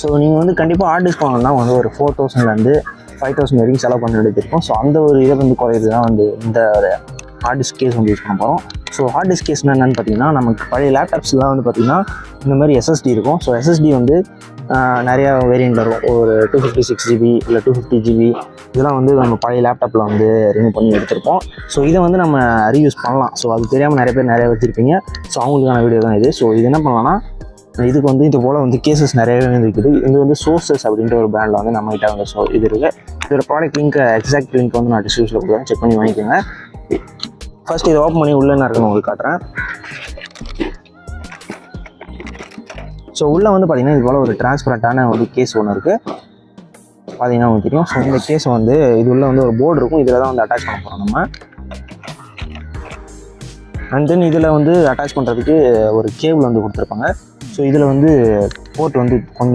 So நீங்கள் வந்து கண்டிப்பாக ஹார்ட் டிஸ்க் வாங்கினா வந்து ஒரு 4000லேருந்து 5000 வரைக்கும் செலவு பண்ண வேண்டியது இருக்கும். ஸோ அந்த ஒரு இதை வந்து குறையிறது தான் வந்து இந்த ஹார்ட் டிஸ்க் கேஸ் வந்து யூஸ் பண்ண போகிறோம். ஸோ ஹார்ட் டிஸ்க் கேஸ்னால் என்னென்னு பார்த்தீங்கன்னா, நமக்கு பழைய லேப்டாப்ஸ்லாம் வந்து பார்த்திங்கன்னா இந்த மாதிரி SSD இருக்கும். ஸோ SSD வந்து நிறையா வேரியண்ட் வரும். ஒரு 256 GB இல்லை 250 GB இதெல்லாம் வந்து நம்ம பழைய லேப்டாப்பில் வந்து ரிமூவ் பண்ணி எடுத்திருப்போம். ஸோ இதை வந்து நம்ம ரீயூஸ் பண்ணலாம். ஸோ அது தெரியாமல் நிறைய பேர் நிறையா வச்சுருப்பீங்க. ஸோ அவங்களுக்கான வீடியோ தான் இது. ஸோ இது என்ன பண்ணலாம்னா, இதுக்கு வந்து இது போல் வந்து கேசஸ் நிறையவே இருக்குது. இது வந்து சோர்சஸ் அப்படின்ற ஒரு பிராண்டில் வந்து நம்மகிட்ட வந்து இது இருக்குது. இதோட ப்ராடக்ட் லிங்க், எக்ஸாக்ட் லிங்க் வந்து நான் டிஸ்கிரிப்ஷனில் கொடுக்குறேன், செக் பண்ணி வாங்கிக்கோங்க. ஃபர்ஸ்ட் இதை ஓப்பன் பண்ணி உள்ளே என்ன இருக்குன்னு உங்களுக்கு காட்டுறேன். ஸோ உள்ளே வந்து பார்த்திங்கன்னா இது போல் ஒரு டிரான்ஸ்பரண்ட்டான ஒரு கேஸ் ஒன்று இருக்குது. பார்த்தீங்கன்னா உங்களுக்கு தெரியும். ஸோ இந்த கேஸ் வந்து இது உள்ள வந்து ஒரு போர்டு இருக்கும். இதில் தான் வந்து அட்டாச் பண்ண போகிறோம் நம்ம. அண்ட் தென் இதில் வந்து அட்டாச் பண்ணுறதுக்கு ஒரு கேபிள் வந்து கொடுத்துருப்பாங்க. ஸோ இதில் வந்து போர்ட் வந்து கொஞ்சம்